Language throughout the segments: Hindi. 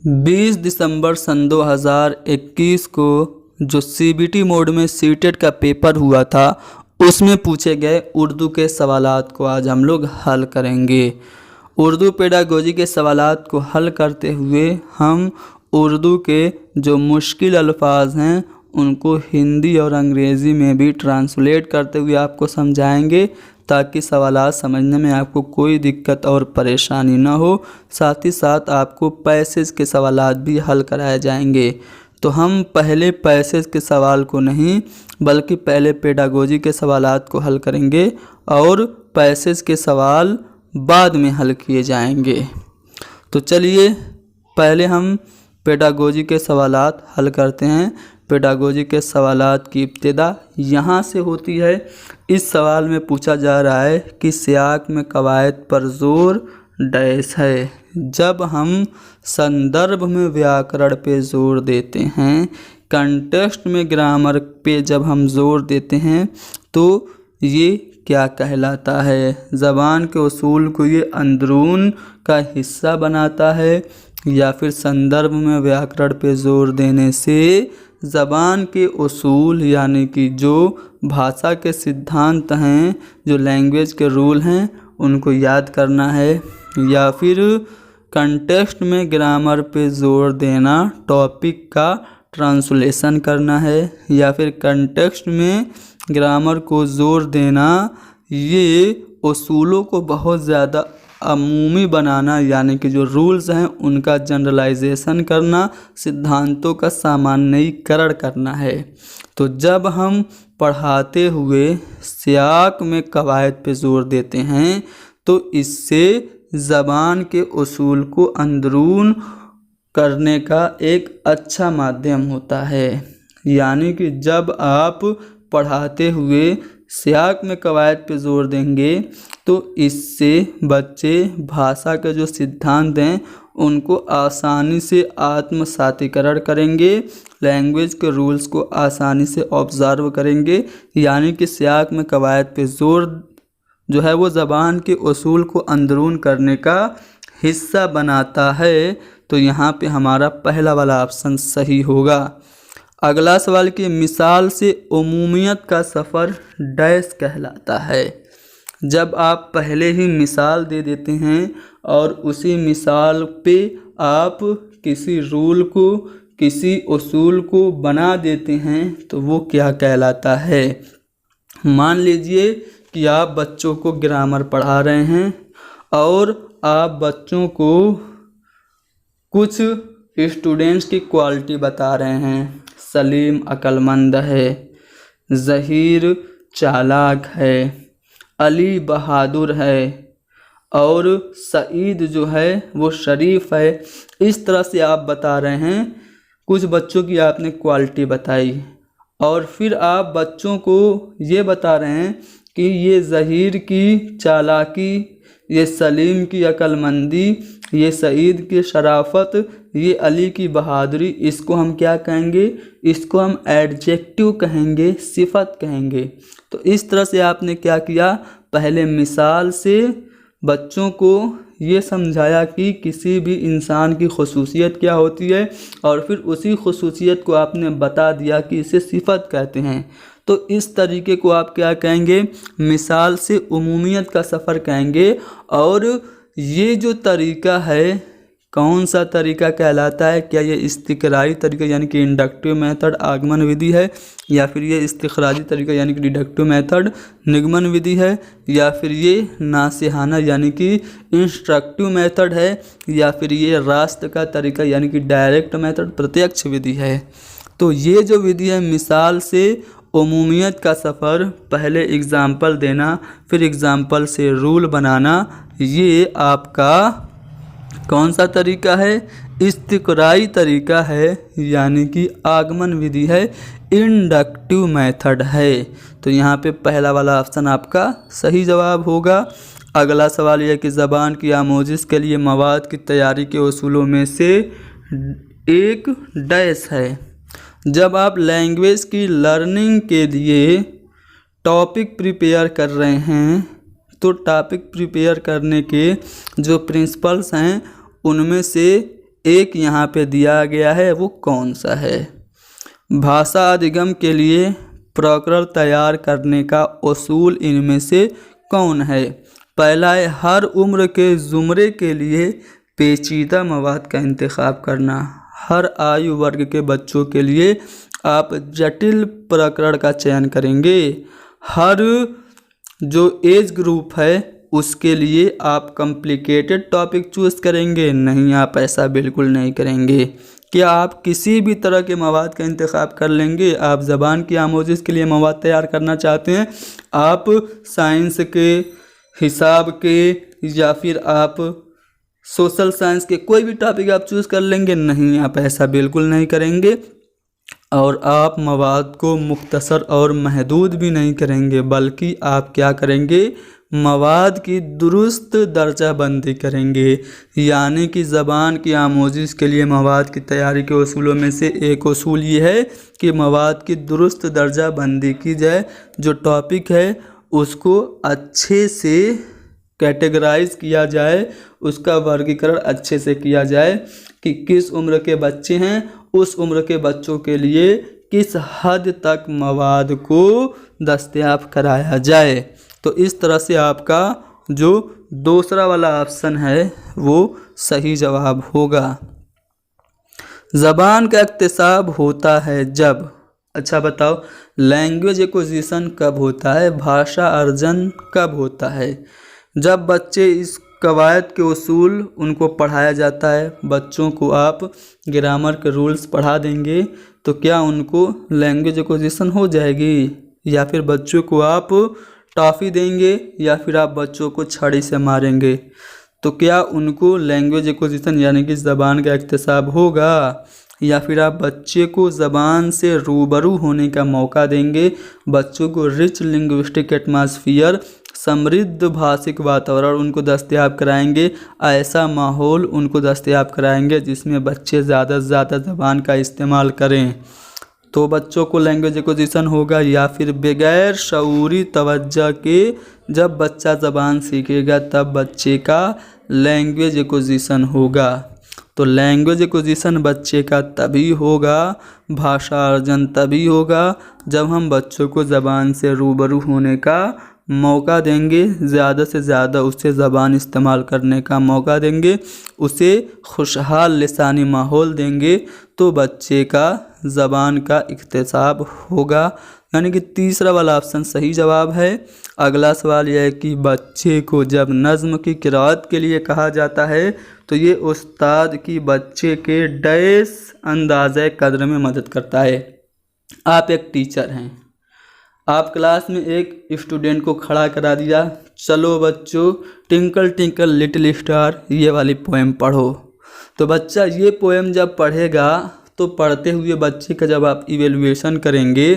20 दिसंबर सन 2021 को जो सीबीटी मोड में सीटेट का पेपर हुआ था उसमें पूछे गए उर्दू के सवालात को आज हम लोग हल करेंगे। उर्दू पेडागोजी के सवालात को हल करते हुए हम उर्दू के जो मुश्किल अल्फाज हैं उनको हिंदी और अंग्रेज़ी में भी ट्रांसलेट करते हुए आपको समझाएंगे ताकि सवालात समझने में आपको कोई दिक्कत और परेशानी ना हो। साथ ही साथ आपको पैसेज के सवालात भी हल कराए जाएंगे। तो हम पहले पैसेज के सवाल को नहीं बल्कि पहले पेडागोजी के सवालात को हल करेंगे और पैसेज के सवाल बाद में हल किए जाएंगे। तो चलिए पहले हम पेडागोजी के सवालात हल करते हैं। पेडागोजी के सवालात की इब्तिदा यहाँ से होती है। इस सवाल में पूछा जा रहा है कि सियाक में कवायद पर जोर डैश है। जब हम संदर्भ में व्याकरण पे जोर देते हैं, कंटेक्स्ट में ग्रामर पे जब हम जोर देते हैं तो ये क्या कहलाता है? ज़बान के उसूल को ये अंदरून का हिस्सा बनाता है या फिर संदर्भ में व्याकरण पे जोर देने से ज़बान के उसूल यानी कि जो भाषा के सिद्धांत हैं, जो लैंग्वेज के रूल हैं, उनको याद करना है, या फिर कंटेक्स्ट में ग्रामर पे जोर देना टॉपिक का ट्रांसलेशन करना है, या फिर कंटेक्स्ट में ग्रामर को जोर देना ये उसूलों को बहुत ज़्यादा अमूमी बनाना यानी कि जो रूल्स हैं उनका जनरलाइजेशन करना, सिद्धांतों का सामान्यीकरण करना है। तो जब हम पढ़ाते हुए सियाक में कवायद पे जोर देते हैं तो इससे ज़बान के उसूल को अंदरून करने का एक अच्छा माध्यम होता है। यानी कि जब आप पढ़ाते हुए सियाक में कवायद पे जोर देंगे तो इससे बच्चे भाषा के जो सिद्धांत हैं उनको आसानी से आत्मसातीकरण करेंगे, लैंग्वेज के रूल्स को आसानी से ऑब्ज़र्व करेंगे। यानी कि सियाक में कवायद पे जोर जो है वो ज़बान के उसूल को अंदरून करने का हिस्सा बनाता है। तो यहाँ पे हमारा पहला वाला ऑप्शन सही होगा। अगला सवाल की मिसाल से उमूमियत का सफ़र डैश कहलाता है। जब आप पहले ही मिसाल दे देते हैं और उसी मिसाल पे आप किसी रूल को, किसी उसूल को बना देते हैं तो वो क्या कहलाता है? मान लीजिए कि आप बच्चों को ग्रामर पढ़ा रहे हैं और आप बच्चों को कुछ स्टूडेंट्स की क्वालिटी बता रहे हैं। सलीम अक्लमंद है, ज़हीर चालाक है, अली बहादुर है और सईद जो है वो शरीफ है। इस तरह से आप बता रहे हैं, कुछ बच्चों की आपने क्वालिटी बताई और फिर आप बच्चों को ये बता रहे हैं कि ये ज़हीर की चालाकी, ये सलीम की अक्लमंदी, ये सईद की शराफत, ये अली की बहादुरी, इसको हम क्या कहेंगे? इसको हम एडजेक्टिव कहेंगे, सिफत कहेंगे। तो इस तरह से आपने क्या किया, पहले मिसाल से बच्चों को ये समझाया कि किसी भी इंसान की खुसूसियत क्या होती है और फिर उसी खुसूसियत को आपने बता दिया कि इसे सिफत कहते हैं। तो इस तरीके को आप क्या कहेंगे? मिसाल से उमूमियत का सफ़र कहेंगे। और ये जो तरीका है कौन सा तरीका कहलाता है? क्या ये इस्तिक़रारी तरीका यानी कि इंडक्टिव मेथड आगमन विधि है, या फिर ये इस्तिख़राजी तरीका यानी कि डिडक्टिव मेथड निगमन विधि है, या फिर ये नासिहाना यानी कि इंस्ट्रक्टिव मेथड है, या फिर ये रास्त का तरीका यानी कि डायरेक्ट मेथड प्रत्यक्ष विधि है। तो ये जो विधि है मिसाल से उमूमियत का सफ़र, पहले एग्ज़ाम्पल देना फिर एग्ज़ाम्पल से रूल बनाना, ये आपका कौन सा तरीका है? इस्तिक़रारी तरीका है यानी कि आगमन विधि है, इंडक्टिव मेथड है। तो यहाँ पे पहला वाला ऑप्शन आपका सही जवाब होगा। अगला सवाल यह कि ज़बान की आमोजिश के लिए मवाद की तैयारी के उसूलों में से एक डैश है। जब आप लैंग्वेज की लर्निंग के लिए टॉपिक प्रिपेयर कर रहे हैं तो टॉपिक प्रिपेयर करने के जो प्रिंसिपल्स हैं उनमें से एक यहाँ पे दिया गया है, वो कौन सा है? भाषा अधिगम के लिए प्रकरण तैयार करने का उसूल इनमें से कौन है? पहला है हर उम्र के ज़ुमरे के लिए पेचीदा मवाद का इंतखाब करना। हर आयु वर्ग के बच्चों के लिए आप जटिल प्रकरण का चयन करेंगे। हर जो एज ग्रुप है उसके लिए आप कॉम्प्लिकेटेड टॉपिक चूज़ करेंगे? नहीं, आप ऐसा बिल्कुल नहीं करेंगे। क्या आप किसी भी तरह के मवाद का इंतखाब कर लेंगे? आप ज़बान की आमोजिश के लिए मवाद तैयार करना चाहते हैं, आप साइंस के, हिसाब के, या फिर आप सोशल साइंस के कोई भी टॉपिक आप चूज़ कर लेंगे? नहीं, आप ऐसा बिल्कुल नहीं करेंगे। और आप मवाद को मुख्तसर और महदूद भी नहीं करेंगे, बल्कि आप क्या करेंगे? मवाद की दुरुस्त दर्जा बंदी करेंगे। यानी कि ज़बान की आमोजिश के लिए मवाद की तैयारी के उसूलों में से एक उसूल ये है कि मवाद की दुरुस्त दर्जा बंदी की जाए। जो टॉपिक है उसको अच्छे से कैटेगराइज किया जाए, उसका वर्गीकरण अच्छे से किया जाए कि किस उम्र के बच्चे हैं, उस उम्र के बच्चों के लिए किस हद तक मवाद को दस्तयाब कराया जाए। तो इस तरह से आपका जो दूसरा वाला ऑप्शन है वो सही जवाब होगा। ज़बान का इक्तिसाब होता है जब, अच्छा बताओ, लैंग्वेज एक्विजिशन कब होता है? भाषा अर्जन कब होता है? जब बच्चे इस कवायद के उसूल उनको पढ़ाया जाता है। बच्चों को आप ग्रामर के रूल्स पढ़ा देंगे तो क्या उनको लैंग्वेज एक्विजिशन हो जाएगी? या फिर बच्चों को आप टॉफ़ी देंगे या फिर आप बच्चों को छड़ी से मारेंगे तो क्या उनको लैंग्वेज एक्विजिशन यानी कि ज़बान का इक्तिसाब होगा? या फिर आप बच्चे को ज़बान से रूबरू होने का मौका देंगे, बच्चों को रिच लिंग्विस्टिक एटमॉस्फियर, समृद्ध भाषिक वातावरण उनको दस्तयाब कराएंगे, ऐसा माहौल उनको दस्तयाब कराएंगे जिसमें बच्चे ज़्यादा से ज़्यादा ज़बान का इस्तेमाल करें, तो बच्चों को लैंग्वेज एक्विजिशन होगा। या फिर बगैर शऊरी तवज्जो के जब बच्चा ज़बान सीखेगा तब बच्चे का लैंग्वेज एक्विजिशन होगा। तो लैंग्वेज एक्विजिशन बच्चे का तभी होगा, भाषा अर्जन तभी होगा जब हम बच्चों को ज़बान से रूबरू होने का मौका देंगे, ज़्यादा से ज़्यादा उसे ज़बान इस्तेमाल करने का मौका देंगे, उसे खुशहाल लिसानी माहौल देंगे, तो बच्चे का ज़बान का इक्तिसाब होगा। यानी कि तीसरा वाला ऑप्शन सही जवाब है। अगला सवाल यह है कि बच्चे को जब नज़्म की क़िराअत के लिए कहा जाता है तो ये उस्ताद की बच्चे के डैश अंदाज़े कद्र में मदद करता है। आप एक टीचर हैं, आप क्लास में एक स्टूडेंट को खड़ा करा दिया, चलो बच्चों टिंकल टिंकल लिटिल स्टार ये वाली पोएम पढ़ो। तो बच्चा ये पोएम जब पढ़ेगा तो पढ़ते हुए बच्चे का जब आप इवेलुएशन करेंगे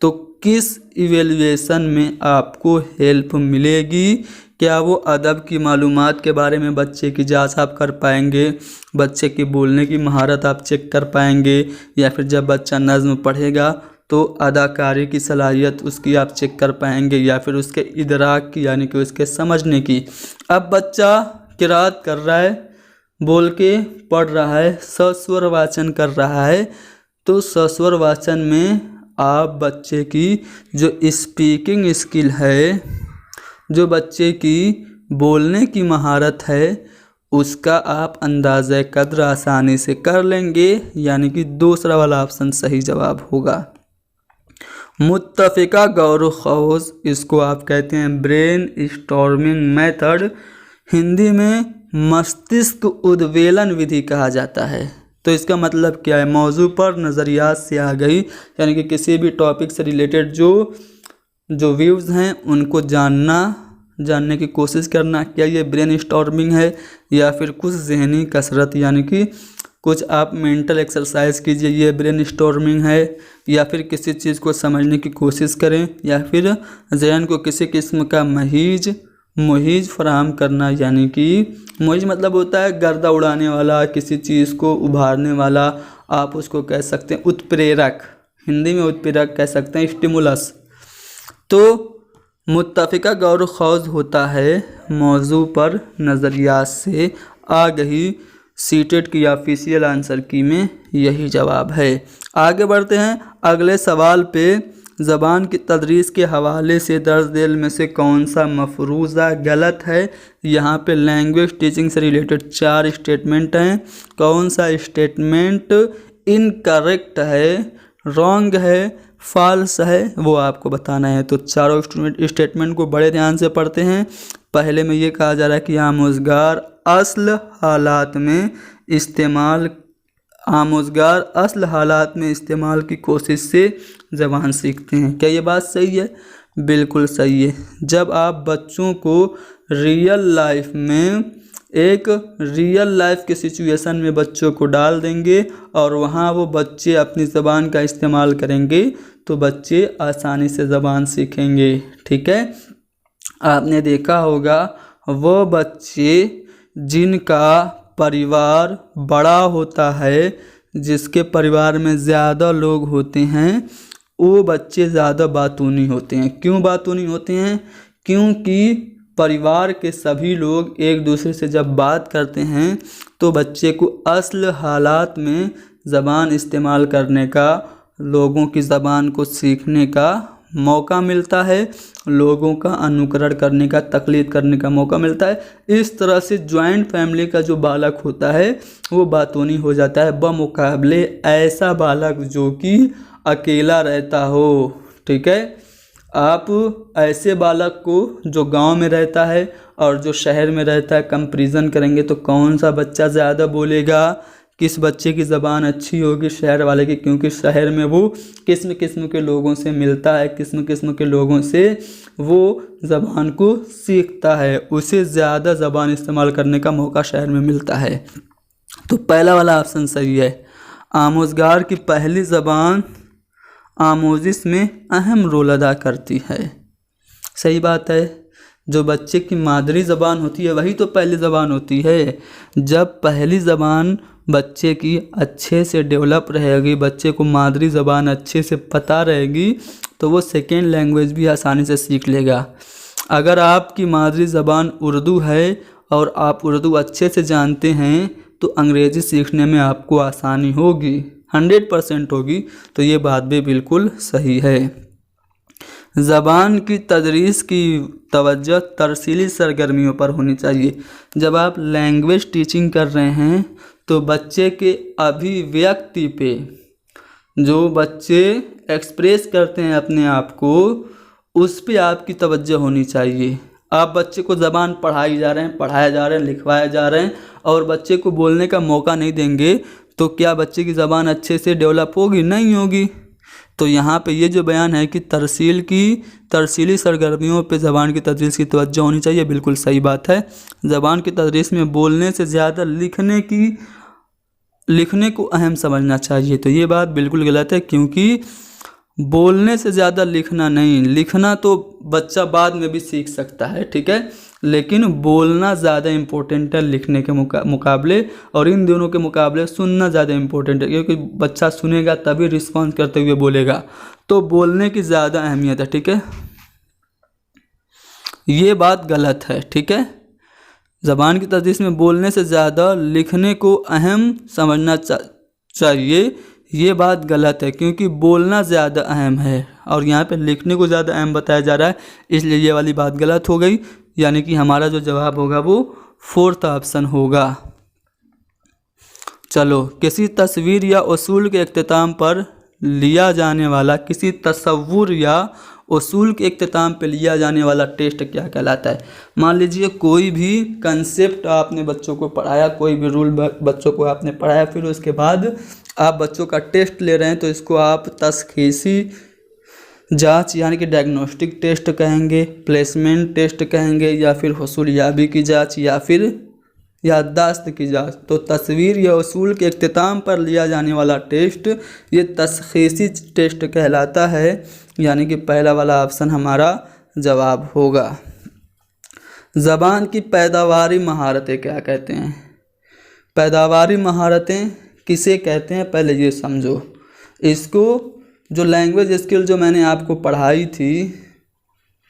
तो किस इवेलुएशन में आपको हेल्प मिलेगी? क्या वो अदब की मालूमात के बारे में बच्चे की जांच आप कर पाएंगे, बच्चे की बोलने की महारत आप चेक कर पाएंगे, या फिर जब बच्चा नज़्म पढ़ेगा तो अदाकारी की सलाहियत उसकी आप चेक कर पाएंगे, या फिर उसके इदराक की यानी कि उसके समझने की। अब बच्चा क़िराअत कर रहा है, बोल के पढ़ रहा है, सस्वर वाचन कर रहा है, तो सस्वर वाचन में आप बच्चे की जो स्पीकिंग स्किल है, जो बच्चे की बोलने की महारत है, उसका आप अंदाज़े कद्र आसानी से कर लेंगे। यानी कि दूसरा वाला ऑप्शन सही जवाब होगा। मुत्तफ़िका गौर खौज, इसको आप कहते हैं ब्रेन स्टॉर्मिंग मेथड, हिंदी में मस्तिष्क उद्वेलन विधि कहा जाता है। तो इसका मतलब क्या है? मौजू पर नज़रियात से आ गई, यानी कि किसी भी टॉपिक से रिलेटेड जो व्यूज़ हैं उनको जानने की कोशिश करना। क्या ये ब्रेन स्टॉर्मिंग है या फिर कुछ जहनी कसरत, यानी कि कुछ आप मेंटल एक्सरसाइज कीजिए, ये ब्रेन स्टॉर्मिंग है, या फिर किसी चीज़ को समझने की कोशिश करें, या फिर जहन को किसी किस्म का मुहीज फराहम करना। यानी कि मुहीज मतलब होता है गर्दा उड़ाने वाला, किसी चीज़ को उभारने वाला, आप उसको कह सकते हैं उत्प्रेरक, हिंदी में उत्प्रेरक कह सकते हैं, स्टिमुलस। तो मुत्तफ़िका गौर खौज होता है मौजू पर नज़रियात से आ गई सीटेट की ऑफिशियल आंसर की में यही जवाब है। आगे बढ़ते हैं अगले सवाल पे। ज़बान की तदरीस के हवाले से दर्ज दैल में से कौन सा मफरूज़ा गलत है। यहाँ पे लैंग्वेज टीचिंग से रिलेटेड 4 स्टेटमेंट हैं। कौन सा स्टेटमेंट इनकरेक्ट है, रॉन्ग है, फॉल्स है, वो आपको बताना है। तो चारों स्टेटमेंट को बड़े ध्यान से पढ़ते हैं। पहले में ये कहा जा रहा है कि आमोज़गार असल हालात में इस्तेमाल की कोशिश से ज़बान सीखते हैं। क्या ये बात सही है? बिल्कुल सही है। जब आप बच्चों को रियल लाइफ के सिचुएशन में बच्चों को डाल देंगे और वहाँ वो बच्चे अपनी ज़बान का इस्तेमाल करेंगे तो बच्चे आसानी से ज़बान सीखेंगे। ठीक है, आपने देखा होगा वो बच्चे जिनका परिवार बड़ा होता है, जिसके परिवार में ज़्यादा लोग होते हैं, वो बच्चे ज़्यादा बातूनी होते हैं। क्यों बातूनी होते हैं? क्योंकि परिवार के सभी लोग एक दूसरे से जब बात करते हैं तो बच्चे को असल हालात में ज़बान इस्तेमाल करने का, लोगों की ज़बान को सीखने का मौका मिलता है, लोगों का अनुकरण करने का, तकलीद करने का मौका मिलता है। इस तरह से जॉइंट फैमिली का जो बालक होता है वो बातूनी हो जाता है बमुकाबले ऐसा बालक जो कि अकेला रहता हो। ठीक है, आप ऐसे बालक को जो गांव में रहता है और जो शहर में रहता है कंपैरिजन करेंगे तो कौन सा बच्चा ज़्यादा बोलेगा, किस बच्चे की ज़बान अच्छी होगी शहर वाले की, क्योंकि शहर में वो किस्म किस्म के लोगों से मिलता है, किस्म किस्म के लोगों से वो ज़बान को सीखता है, उसे ज़्यादा ज़बान इस्तेमाल करने का मौका शहर में मिलता है। तो पहला वाला ऑप्शन सही है। आमोज़गार की पहली ज़बान आमोजिश में अहम रोल अदा करती है। सही बात है। जो बच्चे की मादरी ज़बान होती है वही तो पहली ज़बान होती है। जब पहली ज़बान बच्चे की अच्छे से डेवलप रहेगी, बच्चे को मादरी ज़बान अच्छे से पता रहेगी तो वो सेकेंड लैंग्वेज भी आसानी से सीख लेगा। अगर आपकी मादरी ज़बान उर्दू है और आप उर्दू अच्छे से जानते हैं तो अंग्रेज़ी सीखने में आपको आसानी होगी, 100% होगी। तो ये बात भी बिल्कुल सही है। ज़बान की तदरीस की तवज्जो तरसीली सरगर्मियों पर होनी चाहिए। जब आप लैंग्वेज टीचिंग कर रहे हैं तो बच्चे के अभिव्यक्ति पे, जो बच्चे एक्सप्रेस करते हैं अपने आप को, उस पे आपकी तवज्जो होनी चाहिए। आप बच्चे को ज़बान पढ़ाया जा रहे हैं, लिखवाया जा रहे हैं और बच्चे को बोलने का मौका नहीं देंगे तो क्या बच्चे की ज़बान अच्छे से डेवलप होगी? नहीं होगी। तो यहाँ पे ये जो बयान है कि तरसीली सरगर्मियों पे ज़बान की तदरीस की तवज्जो होनी चाहिए, बिल्कुल सही बात है। ज़बान की तदरीस में बोलने से ज़्यादा लिखने को अहम समझना चाहिए। तो ये बात बिल्कुल गलत है, क्योंकि बोलने से ज़्यादा लिखना नहीं, लिखना तो बच्चा बाद में भी सीख सकता है, ठीक है, लेकिन बोलना ज़्यादा इम्पोर्टेंट है लिखने के मुकाबले। और इन दोनों के मुकाबले सुनना ज़्यादा इम्पोर्टेंट है, क्योंकि बच्चा सुनेगा तभी रिस्पॉन्स करते हुए बोलेगा। तो बोलने की ज़्यादा अहमियत है, ठीक है, ये बात गलत है। ठीक है, ज़बान की तदरीस में बोलने से ज़्यादा लिखने को अहम समझना चाहिए, ये बात गलत है, क्योंकि बोलना ज़्यादा अहम है और यहाँ पे लिखने को ज़्यादा अहम बताया जा रहा है, इसलिए ये वाली बात गलत हो गई। यानी कि हमारा जो जवाब होगा वो 4th ऑप्शन होगा। चलो, किसी तस्वीर या उसूल के इख्तिताम पर लिया जाने वाला, किसी तस्वुर या उसूल के इख्तिताम पे लिया जाने वाला टेस्ट क्या कहलाता है? मान लीजिए कोई भी कंसेप्ट आपने बच्चों को पढ़ाया, कोई भी रूल बच्चों को आपने पढ़ाया, फिर उसके बाद आप बच्चों का टेस्ट ले रहे हैं, तो इसको आप तशख़ीसी जांच यानी कि डायग्नोस्टिक टेस्ट कहेंगे, प्लेसमेंट टेस्ट कहेंगे, या फिर हुसूलियाबी की जांच, या फिर याददाश्त की जांच। तो तस्वीर या उसूल के इख्तिताम पर लिया जाने वाला टेस्ट ये तशख़ीसी टेस्ट कहलाता है, यानी कि पहला वाला ऑप्शन हमारा जवाब होगा। ज़बान की पैदावारी महारतें क्या कहते हैं? पैदावारी महारतें किसे कहते हैं पहले ये समझो। इसको जो लैंग्वेज स्किल जो मैंने आपको पढ़ाई थी,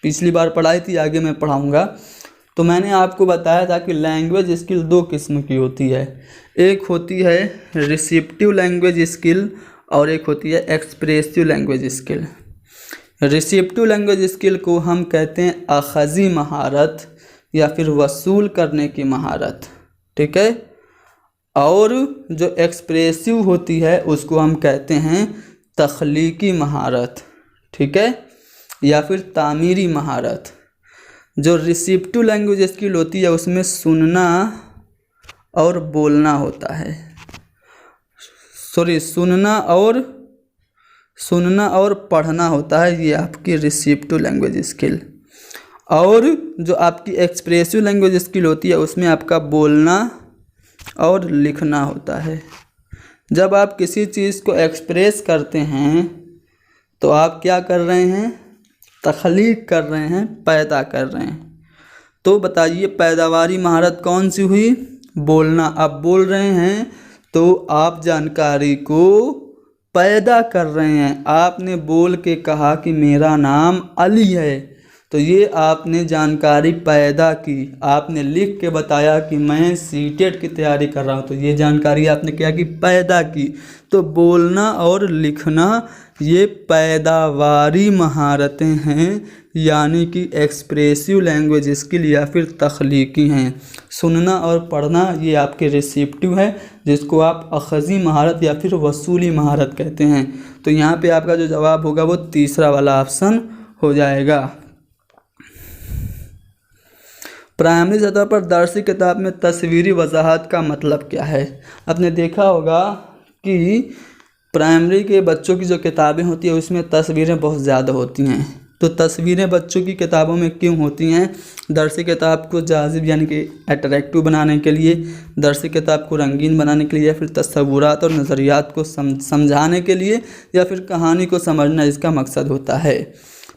पिछली बार पढ़ाई थी, आगे मैं पढ़ाऊँगा, तो मैंने आपको बताया था कि लैंग्वेज स्किल दो किस्म की होती है, एक होती है रिसेप्टिव लैंग्वेज स्किल और एक होती है expressive language skill. Receptive language skill को हम कहते हैं अखज़ी महारत या फिर वसूल करने की महारत, ठीक है। और जो एक्सप्रेसिव होती है उसको हम कहते हैं तख्लीकी महारत, ठीक है, या फिर तामीरी महारत। जो रिसेप्टिव लैंग्वेज स्किल होती है उसमें सुनना और बोलना होता है, सुनना और पढ़ना होता है, ये आपकी रिसेप्टिव लैंग्वेज स्किल। और जो आपकी एक्सप्रेसिव लैंग्वेज स्किल होती है उसमें आपका बोलना और लिखना होता है। जब आप किसी चीज़ को एक्सप्रेस करते हैं तो आप क्या कर रहे हैं, तख्लीक कर रहे हैं, पैदा कर रहे हैं। तो बताइए पैदावारी महारत कौन सी हुई, बोलना। आप बोल रहे हैं तो आप जानकारी को पैदा कर रहे हैं। आपने बोल के कहा कि मेरा नाम अली है, तो ये आपने जानकारी पैदा की। आपने लिख के बताया कि मैं सीटेट की तैयारी कर रहा हूँ, तो ये जानकारी आपने क्या की, पैदा की। तो बोलना और लिखना ये पैदावारी महारतें हैं, यानी कि एक्सप्रेसिव लैंग्वेज स्किल या फिर तख्लीकी हैं। सुनना और पढ़ना ये आपके रिसेप्टिव है, जिसको आप अखज़ी महारत या फिर वसूली महारत कहते हैं। तो यहाँ पे आपका जो जवाब होगा वो तीसरा वाला ऑप्शन हो जाएगा। प्राइमरी सतह पर दर्सी किताब में तस्वीरी वजाहत का मतलब क्या है। आपने देखा होगा कि प्राइमरी के बच्चों की जो किताबें होती हैं उसमें तस्वीरें बहुत ज़्यादा होती हैं। तो तस्वीरें बच्चों की किताबों में क्यों होती हैं, दर्सी किताब को जाज़िब यानी कि अट्रैक्टिव बनाने के लिए, दर्सी किताब को रंगीन बनाने के लिए, या फिर तस्वुरात और नज़रियात को समझाने के लिए, या फिर कहानी को समझना इसका मकसद होता है।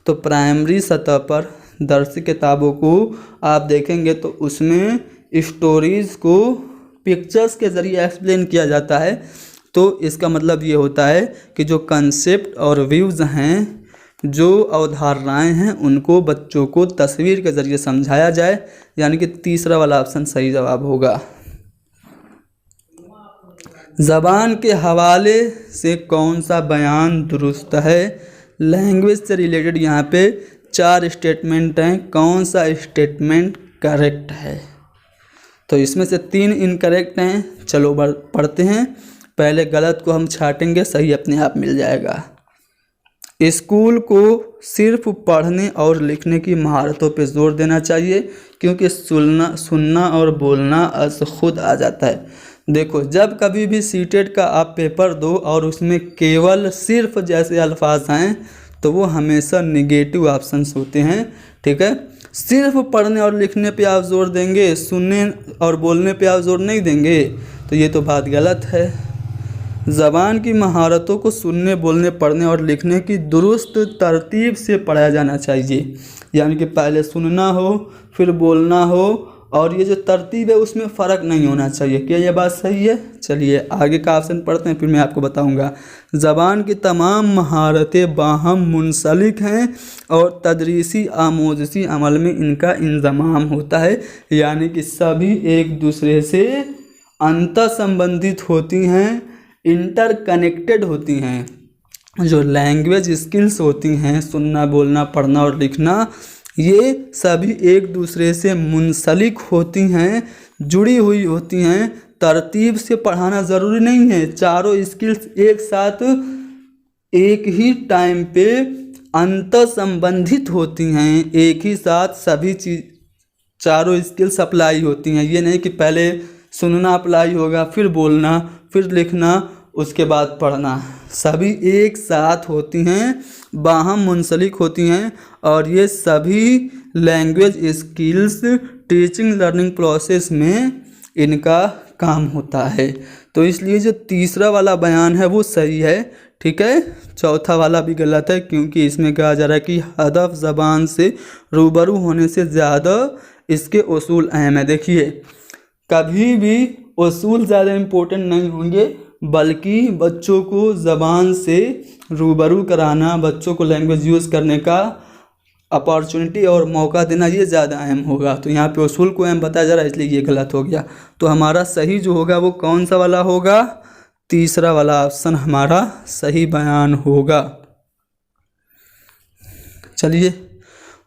तो प्राइमरी सतह पर दर्सी किताबों को आप देखेंगे तो उसमें स्टोरीज़ को पिक्चर्स के ज़रिए एक्सप्लेन किया जाता है। तो इसका मतलब ये होता है कि जो कंसेप्ट और व्यूज़ हैं, जो अवधारणाएं हैं, उनको बच्चों को तस्वीर के ज़रिए समझाया जाए, यानी कि तीसरा वाला ऑप्शन सही जवाब होगा। ज़बान के हवाले से कौन सा बयान दुरुस्त है। लैंग्वेज से रिलेटेड यहाँ पे 4 स्टेटमेंट हैं, कौन सा स्टेटमेंट करेक्ट है। तो इसमें से 3 इनकरेक्ट हैं। चलो पढ़ते हैं। पहले गलत को हम छाटेंगे, सही अपने आप मिल जाएगा। स्कूल को सिर्फ पढ़ने और लिखने की महारतों पे जोर देना चाहिए, क्योंकि सुनना और बोलना अस खुद आ जाता है। देखो, जब कभी भी सीटेट का आप पेपर दो और उसमें केवल सिर्फ जैसे अल्फाज आएँ तो वो हमेशा नेगेटिव ऑप्शंस होते हैं, ठीक है। सिर्फ पढ़ने और लिखने पे आप जोर देंगे, सुनने और बोलने पे आप जोर नहीं देंगे, तो ये तो बात गलत है। ज़बान की महारतों को सुनने, बोलने, पढ़ने और लिखने की दुरुस्त तरतीब से पढ़ाया जाना चाहिए, यानी कि पहले सुनना हो फिर बोलना हो, और ये जो तरतीब है उसमें फ़र्क नहीं होना चाहिए। क्या ये बात सही है। चलिए आगे का ऑप्शन पढ़ते हैं, फिर मैं आपको बताऊंगा। ज़बान की तमाम महारतें बाहम मुंसलिक हैं और तदरीसी आमोज़ी अमल में इनका इंज़माम होता है, यानी कि सभी एक दूसरे से अंतर संबंधित होती हैं, इंटरकनेक्टेड होती हैं। जो लैंग्वेज स्किल्स होती हैं, सुनना, बोलना, पढ़ना और लिखना, ये सभी एक दूसरे से मुंसलिक होती हैं, जुड़ी हुई होती हैं। तरतीब से पढ़ाना ज़रूरी नहीं है, चारों स्किल्स एक साथ एक ही टाइम पे अंतर संबंधित होती हैं, एक ही साथ सभी चीज़ चारों स्किल्स अप्लाई होती हैं। ये नहीं कि पहले सुनना अप्लाई होगा, फिर बोलना, फिर लिखना, उसके बाद पढ़ना। सभी एक साथ होती हैं, बाहम मुंसलिक होती हैं, और ये सभी language skills teaching learning process में इनका काम होता है। तो इसलिए जो तीसरा वाला बयान है वो सही है, ठीक है। चौथा वाला भी गलत है, क्योंकि इसमें कहा जा रहा है कि हदफ ज़बान से रूबरू होने से ज़्यादा इसके उसूल अहम है। देखिए, कभी भी उसूल ज़्यादा इम्पोर्टेंट नहीं होंगे, बल्कि बच्चों को ज़बान से रूबरू कराना, बच्चों को लैंग्वेज यूज़ करने का अपॉर्चुनिटी और मौका देना ये ज़्यादा अहम होगा। तो यहाँ पे उसूल को अहम बताया जा रहा है, इसलिए ये गलत हो गया। तो हमारा सही जो होगा वो कौन सा वाला होगा? तीसरा वाला ऑप्शन हमारा सही बयान होगा। चलिए,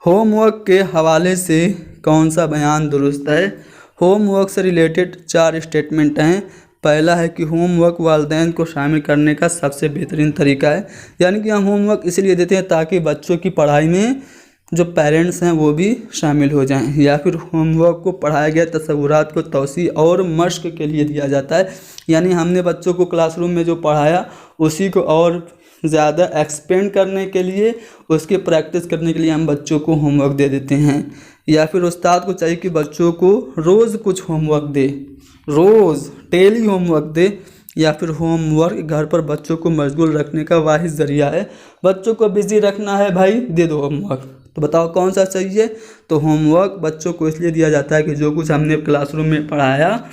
होमवर्क के हवाले से कौन सा बयान दुरुस्त है? होमवर्क से रिलेटेड 4 स्टेटमेंट हैं। पहला है कि होमवर्क वालिदैन को शामिल करने का सबसे बेहतरीन तरीका है, यानी कि हम होमवर्क इसलिए देते हैं ताकि बच्चों की पढ़ाई में जो पेरेंट्स हैं वो भी शामिल हो जाएं। या फिर होमवर्क को पढ़ाया गया तसव्वुरात को तौसी और मश्क के लिए दिया जाता है, यानी हमने बच्चों को क्लासरूम में जो पढ़ाया उसी को और ज़्यादा एक्सपेंड करने के लिए, उसकी प्रैक्टिस करने के लिए हम बच्चों को होमवर्क दे देते हैं। या फिर उस्ताद को चाहिए कि बच्चों को रोज़ कुछ होमवर्क दे, रोज़ डेली होमवर्क दे। या फिर होमवर्क घर पर बच्चों को मशगूल रखने का वाहिद ज़रिया है। बच्चों को बिज़ी रखना है भाई, दे दो होमवर्क। तो बताओ कौन सा चाहिए? तो होमवर्क बच्चों को इसलिए दिया जाता है कि जो कुछ हमने क्लासरूम में पढ़ाया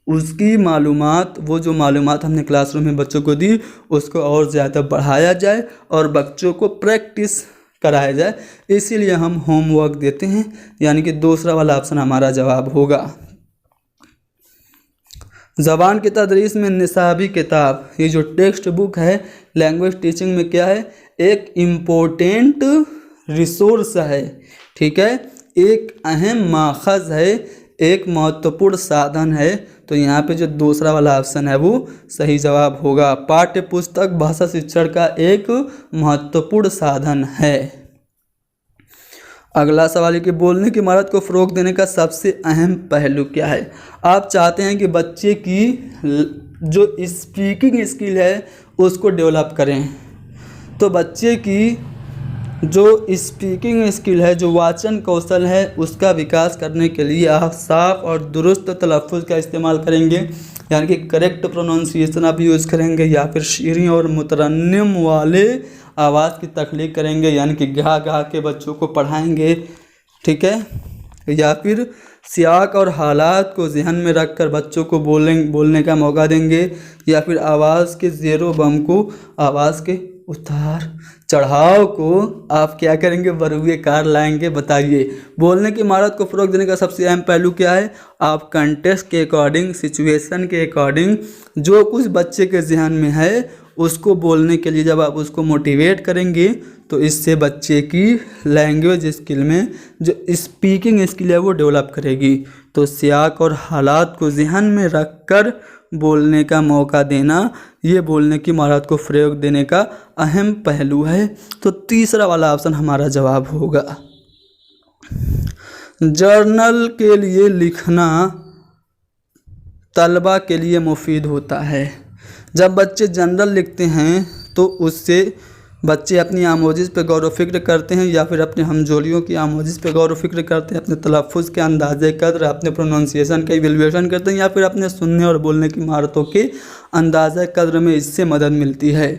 उसकी मालूमात, वो जो मालूमात हमने क्लासरूम में बच्चों को दी उसको और ज़्यादा बढ़ाया जाए और बच्चों को प्रैक्टिस कराया जाए, इसीलिए हम होमवर्क देते हैं। यानी कि दूसरा वाला ऑप्शन हमारा जवाब होगा। ज़बान की तदरीस में निसाबी किताब, ये जो टेक्स्ट बुक है लैंग्वेज टीचिंग में क्या है? एक इम्पोर्टेंट रिसोर्स है, ठीक है, एक अहम माखज़ है, एक महत्वपूर्ण साधन है। तो यहाँ पे जो दूसरा वाला ऑप्शन है वो सही जवाब होगा। पाठ्य पुस्तक भाषा शिक्षण का एक महत्वपूर्ण साधन है। अगला सवाल है कि बोलने की महारत को फ़रोग़ देने का सबसे अहम पहलू क्या है? आप चाहते हैं कि बच्चे की जो स्पीकिंग स्किल है उसको डेवलप करें, तो बच्चे की जो स्पीकिंग स्किल है, जो वाचन कौशल है, उसका विकास करने के लिए आप साफ और दुरुस्त तलफ़्फ़ुज़ का इस्तेमाल करेंगे, यानी कि करेक्ट प्रोनाउंसिएशन आप यूज़ करेंगे। या फिर शीरीं और मुतरन्निम वाले आवाज़ की तख्लीक करेंगे, यानी कि गा गा के बच्चों को पढ़ाएंगे, ठीक है। या फिर सियाक और हालात को ज़हन में रखकर बच्चों को बोलने का मौका देंगे। या फिर आवाज़ के ज़ेरो बम को, आवाज़ के उतार चढ़ाव को आप क्या करेंगे? बरूए कार लाएंगे। बताइए, बोलने की महारत को फ़रोग़ देने का सबसे अहम पहलू क्या है? आप कंटेक्स्ट के अकॉर्डिंग, सिचुएशन के अकॉर्डिंग जो कुछ बच्चे के ज़हन में है उसको बोलने के लिए जब आप उसको मोटिवेट करेंगे तो इससे बच्चे की लैंग्वेज स्किल में जो स्पीकिंग स्किल है वो डेवलप करेगी। तो सियाक और हालात को ज़हन में रखकर बोलने का मौका देना, ये बोलने की महारत को फ़रोग़ देने का अहम पहलू है। तो तीसरा वाला ऑप्शन हमारा जवाब होगा। जर्नल के लिए लिखना तलबा के लिए मुफीद होता है। जब बच्चे जर्नल लिखते हैं तो उससे बच्चे अपनी आमोजिश पे गौर व फिक्र करते हैं, या फिर अपने हमजोलियों की आमोजिश पे गौर व फिक्र करते हैं, अपने तलफ़्फ़ुज़ के अंदाज़े कद्र, अपने प्रोनाउंसिएशन का इवैल्यूएशन करते हैं, या फिर अपने सुनने और बोलने की महारतों के अंदाज़े कद्र में इससे मदद मिलती है।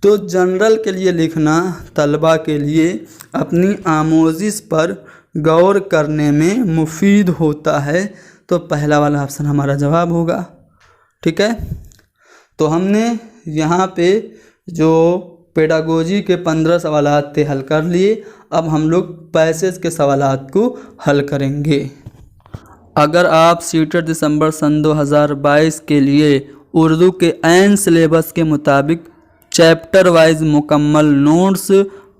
तो जनरल के लिए लिखना तलबा के लिए अपनी आमोजिश पर गौर करने में मुफीद होता है। तो पहला वाला ऑप्शन हमारा जवाब होगा, ठीक है। तो हमने यहाँ पे जो पेडागोजी के 15 सवालात थे हल कर लिए। अब हम लोग पैसेज के सवालात को हल करेंगे। अगर आप सीटेट दिसंबर सन 2022 के लिए उर्दू के ऐन सिलेबस के मुताबिक चैप्टर वाइज मुकम्मल नोट्स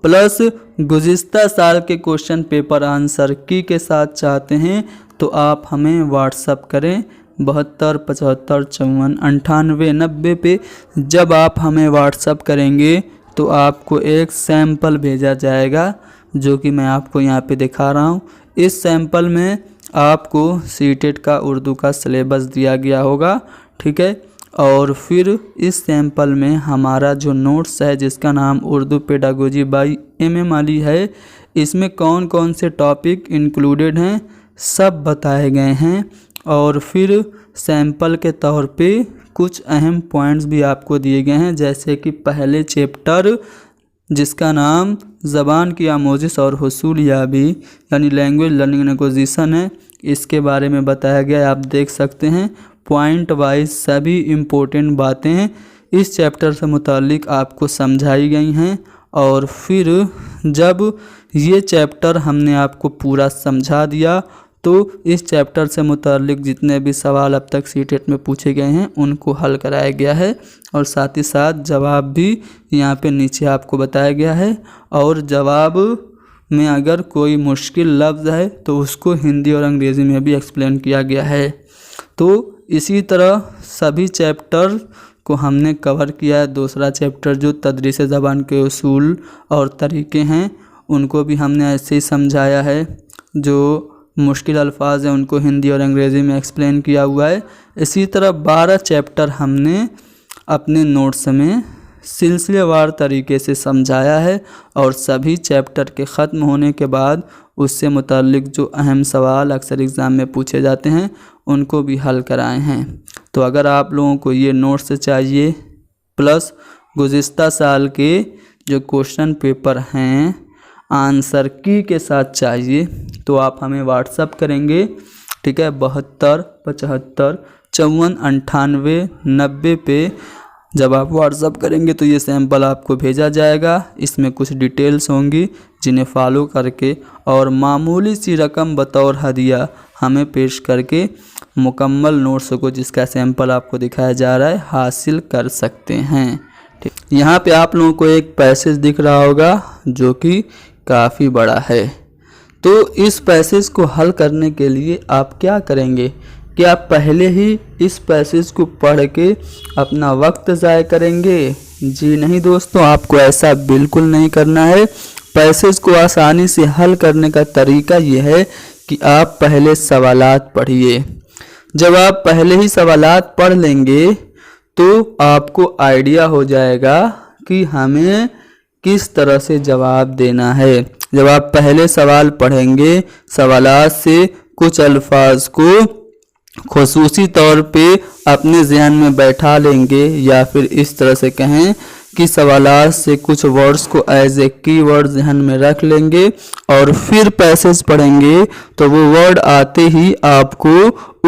प्लस गुज़िश्ता साल के क्वेश्चन पेपर आंसर की के साथ चाहते हैं तो आप हमें व्हाट्सअप करें 72 75 54 98 90 पे। जब आप हमें व्हाट्सअप करेंगे तो आपको एक सैंपल भेजा जाएगा जो कि मैं आपको यहाँ पे दिखा रहा हूँ। इस सैंपल में आपको सीटेट का उर्दू का सिलेबस दिया गया होगा, ठीक है। और फिर इस सैंपल में हमारा जो नोट्स है जिसका नाम Urdu pedagogy by MM Ali है, इसमें कौन कौन से टॉपिक इंक्लूडेड हैं सब बताए गए हैं। और फिर सैंपल के तौर पे कुछ अहम पॉइंट्स भी आपको दिए गए हैं, जैसे कि पहले चैप्टर जिसका नाम ज़बान की आमोजिश और हुसूल याबी यानी लैंग्वेज लर्निंग एंड एक्विजिशन है, इसके बारे में बताया गया है। आप देख सकते हैं पॉइंट वाइज सभी इम्पोर्टेंट बातें इस चैप्टर से मुताल्लिक आपको समझाई गई हैं। और फिर जब ये चैप्टर हमने आपको पूरा समझा दिया। तो इस चैप्टर से मुताल्लिक जितने भी सवाल अब तक सीटेट में पूछे गए हैं उनको हल कराया गया है और साथ ही साथ जवाब भी यहाँ पे नीचे आपको बताया गया है। और जवाब में अगर कोई मुश्किल लफ्ज़ है तो उसको हिंदी और अंग्रेज़ी में भी एक्सप्लेन किया गया है। तो इसी तरह सभी चैप्टर को हमने कवर किया है। दूसरा चैप्टर जो तदरीस ज़बान के उसूल और तरीक़े हैं उनको भी हमने ऐसे ही समझाया है। जो मुश्किल अल्फाज हैं उनको हिंदी और अंग्रेज़ी में एक्सप्लेन किया हुआ है। इसी तरह 12 चैप्टर हमने अपने नोट्स में सिलसिलेवार तरीके से समझाया है और सभी चैप्टर के ख़त्म होने के बाद उससे मुताल्लिक जो अहम सवाल अक्सर एग्ज़ाम में पूछे जाते हैं उनको भी हल कराए हैं। तो अगर आप लोगों को ये नोट्स चाहिए प्लस गुज़िश्ता साल के जो क्वेश्चन पेपर हैं आंसर की के साथ चाहिए तो आप हमें व्हाट्सअप करेंगे, ठीक है, 72 75 54 98 90 पे जब आप व्हाट्सअप करेंगे तो ये सैंपल आपको भेजा जाएगा। इसमें कुछ डिटेल्स होंगी जिन्हें फॉलो करके और मामूली सी रकम बतौर हदिया हमें पेश करके मुकम्मल नोट्स को जिसका सैंपल आपको दिखाया जा रहा है हासिल कर सकते हैं। ठीक, यहाँ पे आप लोगों को एक पैसेज दिख रहा होगा जो कि काफ़ी बड़ा है। तो इस पैसेज को हल करने के लिए आप क्या करेंगे कि आप पहले ही इस पैसेज को पढ़ के अपना वक्त ज़ाय करेंगे? जी नहीं दोस्तों, आपको ऐसा बिल्कुल नहीं करना है। पैसेज को आसानी से हल करने का तरीका यह है कि आप पहले सवालात पढ़िए। जब आप पहले ही सवालात पढ़ लेंगे तो आपको आइडिया हो जाएगा कि हमें किस तरह से जवाब देना है। जब आप पहले सवाल पढ़ेंगे, सवालात से कुछ अल्फाज को खुसूसी तौर पे अपने ज़हन में बैठा लेंगे या फिर इस तरह से कहें कि सवालात से कुछ वर्ड्स को एज ए कीवर्ड ज़हन में रख लेंगे और फिर पैसेज पढ़ेंगे तो वो वर्ड आते ही आपको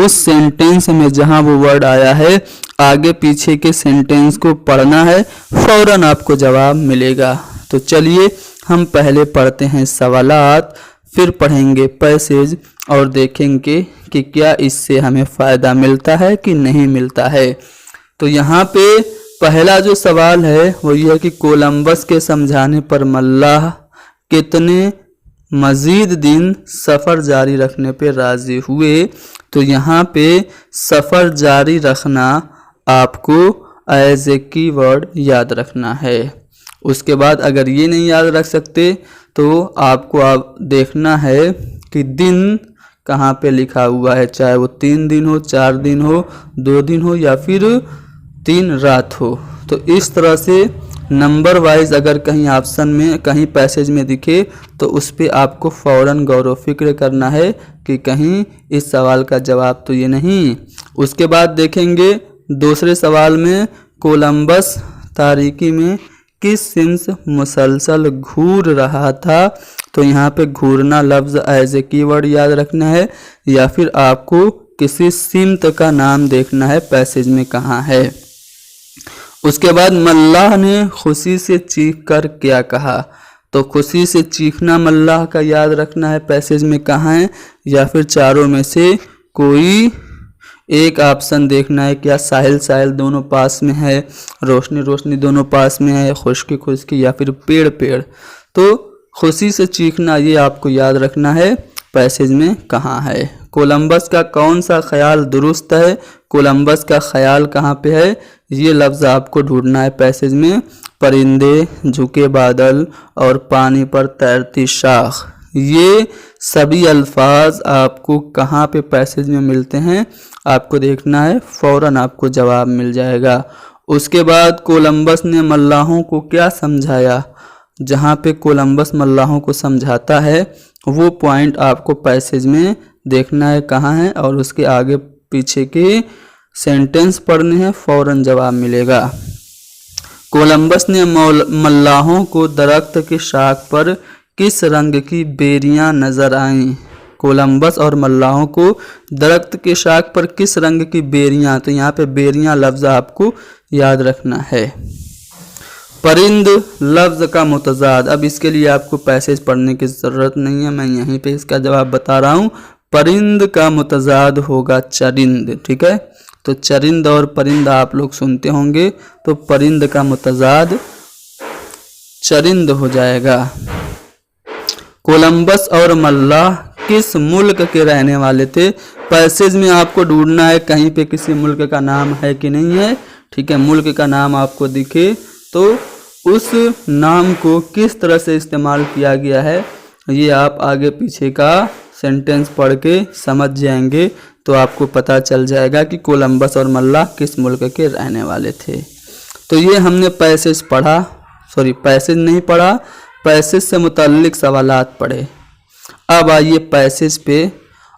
उस सेंटेंस में जहां वो वर्ड आया है आगे पीछे के सेंटेंस को पढ़ना है, फ़ौरन आपको जवाब मिलेगा। तो चलिए हम पहले पढ़ते हैं सवालात, फिर पढ़ेंगे पैसेज और देखेंगे कि क्या इससे हमें फ़ायदा मिलता है कि नहीं मिलता है। तो यहाँ पे पहला जो सवाल है वो ये है कि कोलंबस के समझाने पर मल्लाह कितने मज़ीद दिन सफ़र जारी रखने पे राज़ी हुए। तो यहाँ पे सफ़र जारी रखना आपको एज ए कीवर्ड याद रखना है। उसके बाद अगर ये नहीं याद रख सकते तो आपको आप देखना है कि दिन कहाँ पे लिखा हुआ है, चाहे वो 3 दिन हो, 4 दिन हो, 2 दिन हो या फिर 3 रात हो। तो इस तरह से नंबर वाइज अगर कहीं ऑप्शन में कहीं पैसेज में दिखे तो उस पर आपको फ़ौरन गौर व फिक्र करना है कि कहीं इस सवाल का जवाब तो ये नहीं। उसके बाद देखेंगे दूसरे सवाल में कोलंबस तारीकी में किस सिम्स मुसलसल घूर रहा था। तो यहाँ पे घूरना लफ्ज़ एज ए कीवर्ड याद रखना है या फिर आपको किसी सिमत का नाम देखना है पैसेज में कहाँ है। उसके बाद मल्लाह ने खुशी से चीख कर क्या कहा। तो खुशी से चीखना मल्लाह का याद रखना है पैसेज में कहाँ है या फिर चारों में से कोई एक ऑप्शन देखना है। क्या साहिल साहिल दोनों पास में है, रोशनी रोशनी दोनों पास में है, खुश्की खुश्की या फिर पेड़ पेड़। तो खुशी से चीखना ये आपको याद रखना है पैसेज में कहाँ है। कोलंबस का कौन सा ख्याल दुरुस्त है, कोलंबस का ख्याल कहाँ पे है, ये लफ्ज़ आपको ढूंढना है पैसेज में। परिंदे, झुके बादल और पानी पर तैरती शाख, ये सभी अल्फाज आपको कहाँ पे पैसेज में मिलते हैं आपको देखना है, फ़ौरन आपको जवाब मिल जाएगा। उसके बाद कोलंबस ने मल्लाहों को क्या समझाया। जहाँ पे कोलंबस मल्लाहों को समझाता है वो पॉइंट आपको पैसेज में देखना है कहाँ है और उसके आगे पीछे के सेंटेंस पढ़ने हैं, फ़ौरन जवाब मिलेगा। कोलंबस ने मल्लाहों को दरख्त के शाख पर किस रंग की बेरियां नज़र आईं। कोलंबस और मल्लाहों को दरख्त के शाख पर किस रंग की बेरियां, तो यहाँ पे बेरियां लफ्ज़ आपको याद रखना है। परिंद लफ्ज़ का मुतज़ाद। अब इसके लिए आपको पैसेज पढ़ने की ज़रूरत नहीं है, मैं यहीं पे इसका जवाब बता रहा हूँ। परिंद का मुतज़ाद होगा चरिंद, ठीक है। तो चरिंद और परिंद आप लोग सुनते होंगे, तो परिंद का मुतज़ाद चरिंद हो जाएगा। कोलंबस और मल्लाह किस मुल्क के रहने वाले थे? पैसेज में आपको ढूंढना है कहीं पे किसी मुल्क का नाम है कि नहीं है, ठीक है। मुल्क का नाम आपको दिखे तो उस नाम को किस तरह से इस्तेमाल किया गया है, ये आप आगे पीछे का सेंटेंस पढ़ के समझ जाएंगे तो आपको पता चल जाएगा कि कोलंबस और मल्लाह किस मुल्क के रहने वाले थे। तो ये हमने पैसेज पढ़ा, पैसेज नहीं पढ़ा, पैसेज से मुताल्लिक सवालात पढ़े। अब आइए पैसेज पे,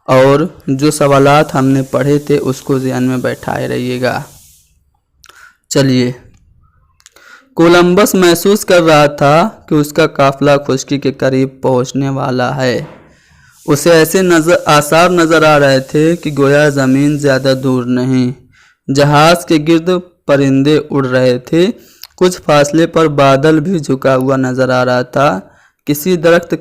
और जो सवालात हमने पढ़े थे उसको ध्यान में बैठाए रहिएगा। चलिए, कोलंबस महसूस कर रहा था कि उसका काफिला खुश्की के करीब पहुंचने वाला है। उसे ऐसे आसार नजर आ रहे थे कि गोया ज़मीन ज़्यादा दूर नहीं। जहाज़ के गिर्द परिंदे उड़ रहे थे। कुछ फासले पर बादल भी झुका हुआ नजर आ रहा था। किसी दरख्त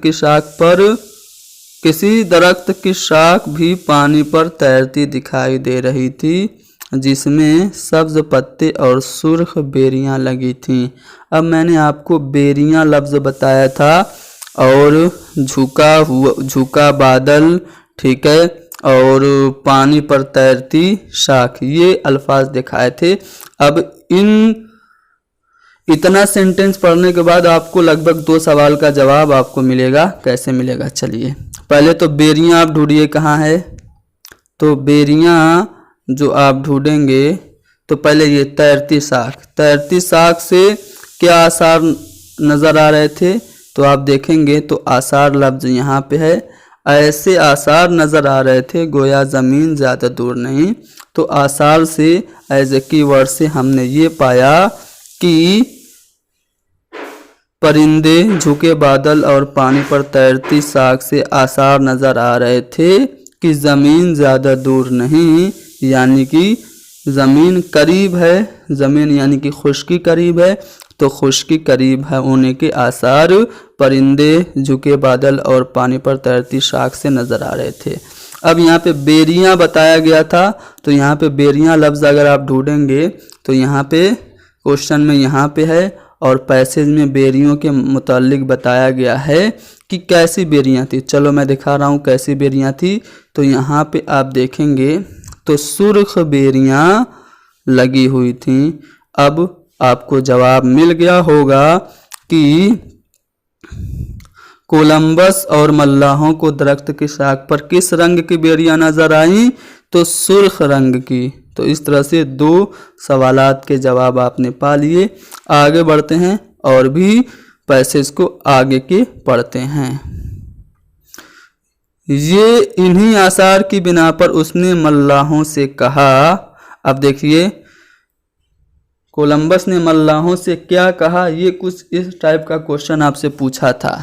की शाख भी पानी पर तैरती दिखाई दे रही थी, जिसमें सब्ज पत्ते और सुर्ख बेरियां लगी थीं। अब मैंने आपको बेरियां लफ्ज़ बताया था और झुका बादल, ठीक है, और पानी पर तैरती शाख, ये अल्फाज दिखाए थे। अब इतना सेंटेंस पढ़ने के बाद आपको लगभग 2 सवाल का जवाब आपको मिलेगा। कैसे मिलेगा? चलिए, पहले तो बेरियां आप ढूंढिए कहाँ है। तो बेरियां जो आप ढूंढेंगे तो पहले ये तैरती शाख से क्या आसार नज़र आ रहे थे, तो आप देखेंगे तो आसार लफ्ज़ यहाँ पे है। ऐसे आसार नज़र आ रहे थे गोया ज़मीन ज़्यादा दूर नहीं। तो आसार से एज ए कीवर्ड से हमने ये पाया कि परिंदे, झुके बादल और पानी पर तैरती शाख से आसार नज़र आ रहे थे कि ज़मीन ज़्यादा दूर नहीं, यानी कि ज़मीन करीब है। ज़मीन यानी कि खुश्की करीब है, तो खुश्की करीब है होने के आसार परिंदे, झुके बादल और पानी पर तैरती शाख से नज़र आ रहे थे। अब यहाँ पे बेरियां बताया गया था, तो यहाँ पे बेरियां लफ्ज़ अगर आप ढूंढेंगे तो यहाँ पे क्वेश्चन में यहाँ पे है, और पैसेज में बेरियों के मुताल्लिक बताया गया है कि कैसी बेरियां थी। चलो मैं दिखा रहा हूँ कैसी बेरियां थी। तो यहाँ पे आप देखेंगे तो सुर्ख बेरियां लगी हुई थी। अब आपको जवाब मिल गया होगा कि कोलंबस और मल्लाहों को दरख्त की शाख पर किस रंग की बेरियां नजर आई, तो सुर्ख रंग की। तो इस तरह से 2 सवालात के जवाब आपने पा लिए। आगे बढ़ते हैं और भी पैसेज को आगे के पढ़ते हैं। ये इन्हीं आसार की बिना पर उसने मल्लाहों से कहा। अब देखिए, कोलंबस ने मल्लाहों से क्या कहा, ये कुछ इस टाइप का क्वेश्चन आपसे पूछा था।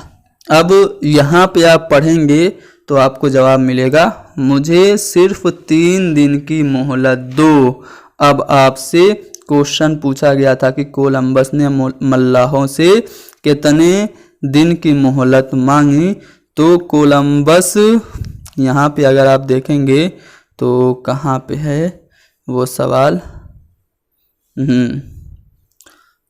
अब यहाँ पे आप पढ़ेंगे तो आपको जवाब मिलेगा, मुझे सिर्फ 3 दिन की मोहलत दो। अब आपसे क्वेश्चन पूछा गया था कि कोलंबस ने मल्लाहों से कितने दिन की मोहलत मांगी। तो कोलंबस यहाँ पे अगर आप देखेंगे तो कहाँ पे है वो सवाल,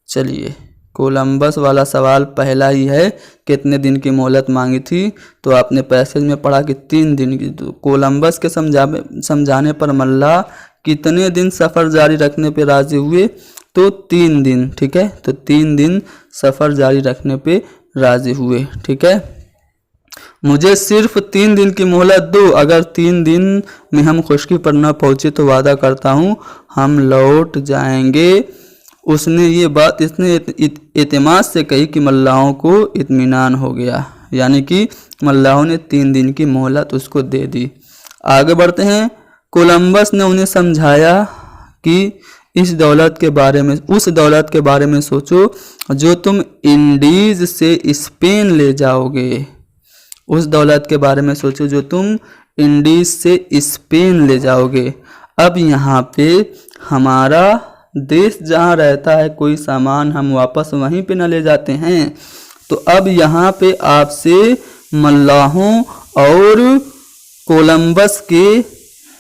चलिए, कोलंबस वाला सवाल पहला ही है, कितने दिन की मोहलत मांगी थी। तो आपने पैसेज में पढ़ा कि 3 दिन की। तो कोलंबस के समझाने पर मल्लाह कितने दिन सफ़र जारी रखने पे राजी हुए, तो 3 दिन, ठीक है। तो 3 दिन सफ़र जारी रखने पे राजी हुए, ठीक है। मुझे सिर्फ 3 दिन की मोहलत दो, अगर 3 दिन में हम खुश्की पर न पहुँचे तो वादा करता हूँ हम लौट जाएंगे। उसने ये बात इतने एतमाद से कही कि मल्लाहों को इत्मीनान हो गया, यानी कि मल्लाहों ने 3 दिन की मोहलत उसको दे दी। आगे बढ़ते हैं। कोलंबस ने उन्हें समझाया कि उस दौलत के बारे में सोचो जो तुम इंडीज से स्पेन ले जाओगे। उस दौलत के बारे में सोचो जो तुम इंडीज से स्पेन ले जाओगे। अब यहाँ पे हमारा देश जहाँ रहता है कोई सामान हम वापस वहीं पे न ले जाते हैं। तो अब यहाँ पे आपसे मल्लाहों और कोलंबस के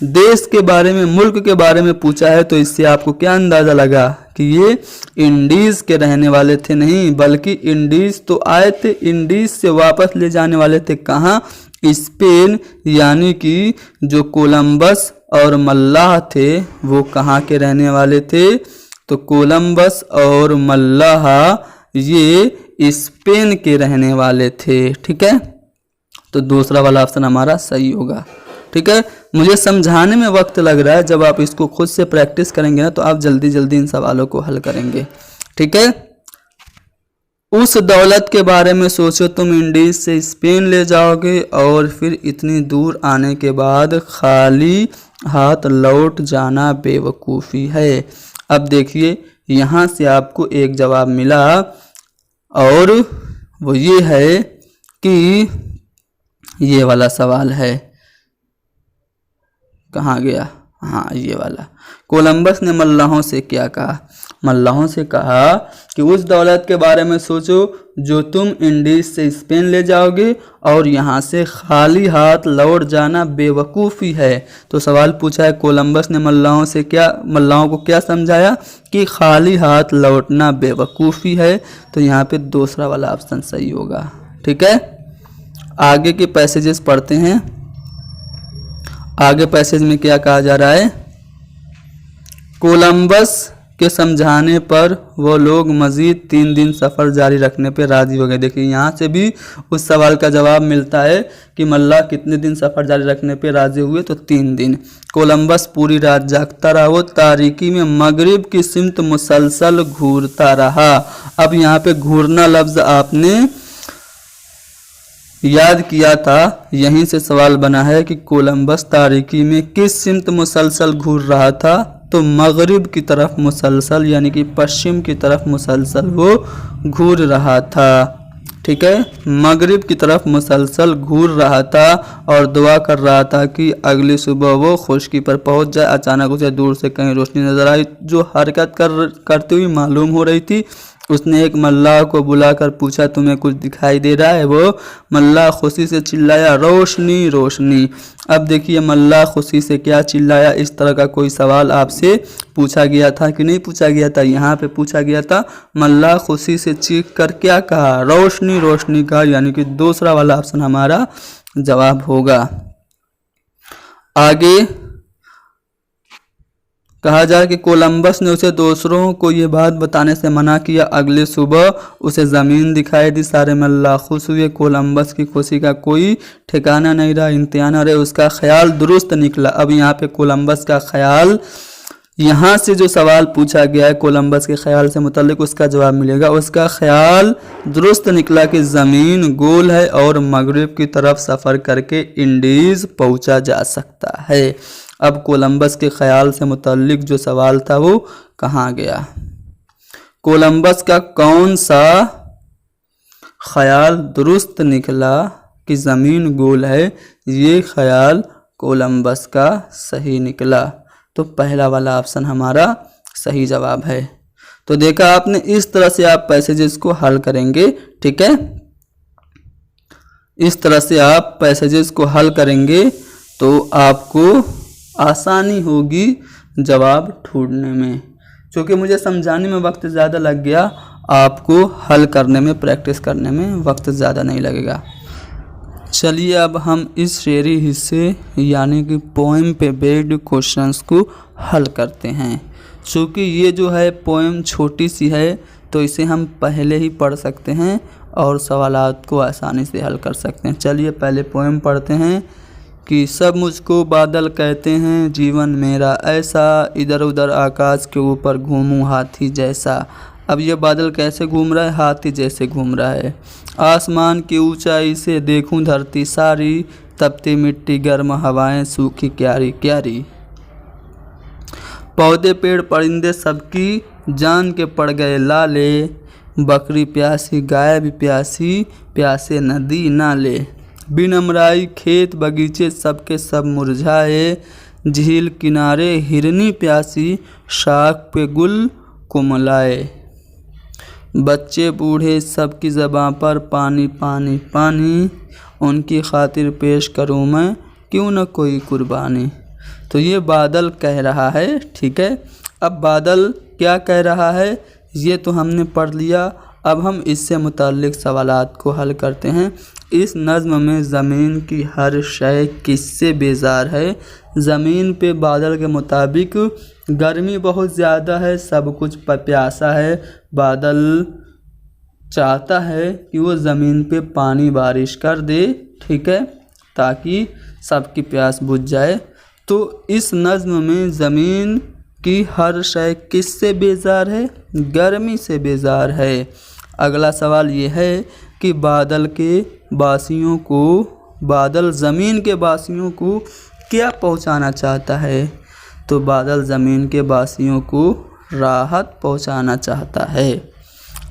देश के बारे में, मुल्क के बारे में पूछा है। तो इससे आपको क्या अंदाज़ा लगा कि ये इंडीज़ के रहने वाले थे? नहीं, बल्कि इंडीज़ तो आए थे, इंडीज़ से वापस ले जाने वाले थे कहाँ? स्पेन। यानी कि जो कोलंबस और मल्लाह थे वो कहाँ के रहने वाले थे? तो कोलंबस और मल्लाह ये स्पेन के रहने वाले थे। ठीक है, तो दूसरा वाला ऑप्शन हमारा सही होगा। ठीक है, मुझे समझाने में वक्त लग रहा है, जब आप इसको खुद से प्रैक्टिस करेंगे ना तो आप जल्दी जल्दी इन सवालों को हल करेंगे। ठीक है, उस दौलत के बारे में सोचो, तुम इंडीज से स्पेन ले जाओगे और फिर इतनी दूर आने के बाद खाली हाथ लौट जाना बेवकूफ़ी है। अब देखिए यहाँ से आपको एक जवाब मिला और वो ये है कि ये वाला सवाल है, कहाँ गया? हाँ, ये वाला। कोलंबस ने मल्लाहों से क्या कहा? मल्लाहों से कहा कि उस दौलत के बारे में सोचो जो तुम इंडीज से स्पेन ले जाओगे और यहाँ से खाली हाथ लौट जाना बेवकूफ़ी है। तो सवाल पूछा है कोलंबस ने मल्लाहों को क्या समझाया कि खाली हाथ लौटना बेवकूफ़ी है। तो यहाँ पे दूसरा वाला ऑप्शन सही होगा। ठीक है, आगे के पैसेजेस पढ़ते हैं। आगे पैसेज में क्या कहा जा रहा है? कोलंबस के समझाने पर वो लोग मज़ीद 3 दिन सफ़र जारी रखने पे राज़ी हो गए। देखिए यहाँ से भी उस सवाल का जवाब मिलता है कि मल्लाह कितने दिन सफ़र जारी रखने पे राज़ी हुए? तो 3 दिन। कोलंबस पूरी रात जागता रहा, वो तारीकी में मगरिब की सिमत मुसलसल घूरता रहा। अब यहाँ पे घूरना लफ्ज़ आपने याद किया था, यहीं से सवाल बना है कि कोलंबस तारीकी में किस सिमत मुसलसल घूर रहा था? तो मगरिब की तरफ मुसलसल, यानी कि पश्चिम की तरफ मुसलसल वो घूर रहा था। ठीक है, मगरिब की तरफ मुसलसल घूर रहा था और दुआ कर रहा था कि अगली सुबह वो खुशकी पर पहुंच जाए। अचानक उसे दूर से कहीं रोशनी नजर आई जो हरकत करती हुई मालूम हो रही थी। उसने एक मल्लाह को बुलाकर पूछा, तुम्हें कुछ दिखाई दे रहा है? वो मल्लाह खुशी से चिल्लाया, रोशनी रोशनी। अब देखिए मल्लाह खुशी से क्या चिल्लाया? इस तरह का कोई सवाल आपसे पूछा गया था कि नहीं पूछा गया था? यहाँ पे पूछा गया था, मल्लाह खुशी से चीख कर क्या कहा? रोशनी रोशनी कहा। यानी कि दूसरा वाला ऑप्शन हमारा जवाब होगा। आगे कहा जाए कि कोलंबस ने उसे दूसरों को ये बात बताने से मना किया। अगली सुबह उसे ज़मीन दिखाई दी। सारे मल्लाह खुश हुए। कोलंबस की खुशी का कोई ठिकाना नहीं रहा, इंतहा न रहे। उसका ख्याल दुरुस्त निकला। अब यहाँ पे कोलंबस का ख्याल, यहाँ से जो सवाल पूछा गया है कोलंबस के ख्याल से मुतल्लिक, उसका जवाब मिलेगा। उसका ख्याल दुरुस्त निकला कि ज़मीन गोल है और मगरिब की तरफ सफ़र करके इंडीज़ पहुँचा जा सकता है। अब कोलंबस के ख्याल से मुतल्लिक जो सवाल था वो कहाँ गया? कोलंबस का कौन सा ख्याल दुरुस्त निकला कि ज़मीन गोल है? ये ख्याल कोलंबस का सही निकला। तो पहला वाला ऑप्शन हमारा सही जवाब है। तो देखा आपने, इस तरह से आप पैसेजेस को हल करेंगे। ठीक है, इस तरह से आप पैसेजेस को हल करेंगे तो आपको आसानी होगी जवाब ढूंढने में। क्योंकि मुझे समझाने में वक्त ज़्यादा लग गया, आपको हल करने में, प्रैक्टिस करने में वक्त ज़्यादा नहीं लगेगा। चलिए अब हम इस शेरी हिस्से यानी कि पोएम पे बेस्ड क्वेश्चंस को हल करते हैं। चूँकि ये जो है पोएम छोटी सी है तो इसे हम पहले ही पढ़ सकते हैं और सवालात को आसानी से हल कर सकते हैं। चलिए पहले पोएम पढ़ते हैं कि सब मुझको बादल कहते हैं, जीवन मेरा ऐसा, इधर उधर आकाश के ऊपर घूमूं हाथी जैसा। अब ये बादल कैसे घूम रहा है? हाथी जैसे घूम रहा है। आसमान की ऊंचाई से देखूं धरती सारी, तपती मिट्टी गर्म हवाएं सूखी क्यारी क्यारी। पौधे पेड़ परिंदे सबकी जान के पड़ गए लाले, बकरी प्यासी गाय भी प्यासी, प्यासे नदी नाले। बिन अमराई खेत बगीचे सबके सब मुरझाए, झील किनारे हिरनी प्यासी, शाख पे गुल कुमलाए। बच्चे बूढ़े सबकी ज़बां पर पानी पानी पानी, उनकी खातिर पेश करूँ मैं क्यों न कोई कुर्बानी। तो ये बादल कह रहा है, ठीक है। अब बादल क्या कह रहा है ये तो हमने पढ़ लिया। अब हम इससे मुताल्लिक़ सवालात को हल करते हैं। इस नज़्म में ज़मीन की हर शय किससे बेजार है। ज़मीन पे बादल के मुताबिक गर्मी बहुत ज़्यादा है, सब कुछ प्यासा है। बादल चाहता है कि वो ज़मीन पे पानी बारिश कर दे, ठीक है, ताकि सबकी प्यास बुझ जाए। तो इस नज़्म में ज़मीन की हर शय किससे बेजार है, गर्मी से बेजार है। अगला सवाल ये है कि बादल ज़मीन के वासियों को क्या पहुंचाना चाहता है। तो बादल ज़मीन के वासियों को राहत पहुंचाना चाहता है।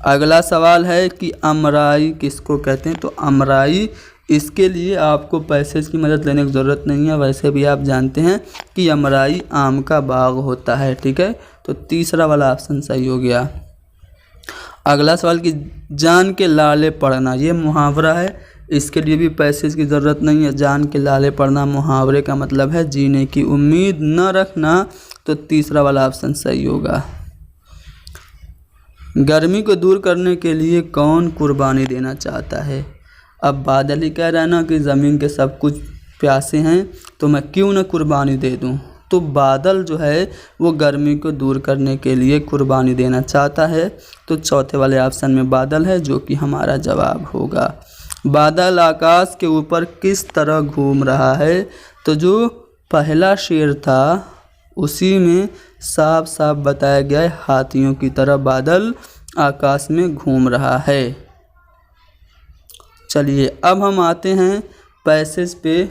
अगला सवाल है कि अमराई किसको कहते हैं। तो अमराई, इसके लिए आपको पैसेज की मदद लेने की ज़रूरत नहीं है, वैसे भी आप जानते हैं कि अमराई आम का बाग होता है, ठीक है। तो तीसरा वाला ऑप्शन सही हो गया। अगला सवाल कि जान के लाले पढ़ना, ये मुहावरा है, इसके लिए भी पैसेज की ज़रूरत नहीं है। जान के लाले पढ़ना मुहावरे का मतलब है जीने की उम्मीद न रखना। तो तीसरा वाला ऑप्शन सही होगा। गर्मी को दूर करने के लिए कौन कुर्बानी देना चाहता है। अब बादल ही कह रहा है ना कि ज़मीन के सब कुछ प्यासे हैं, तो मैं क्यों न कुर्बानी दे दूं। तो बादल जो है वो गर्मी को दूर करने के लिए कुर्बानी देना चाहता है। तो चौथे वाले ऑप्शन में बादल है, जो कि हमारा जवाब होगा। बादल आकाश के ऊपर किस तरह घूम रहा है। तो जो पहला शेर था उसी में साफ साफ बताया गया है, हाथियों की तरह बादल आकाश में घूम रहा है। चलिए अब हम आते हैं पैसेज पे।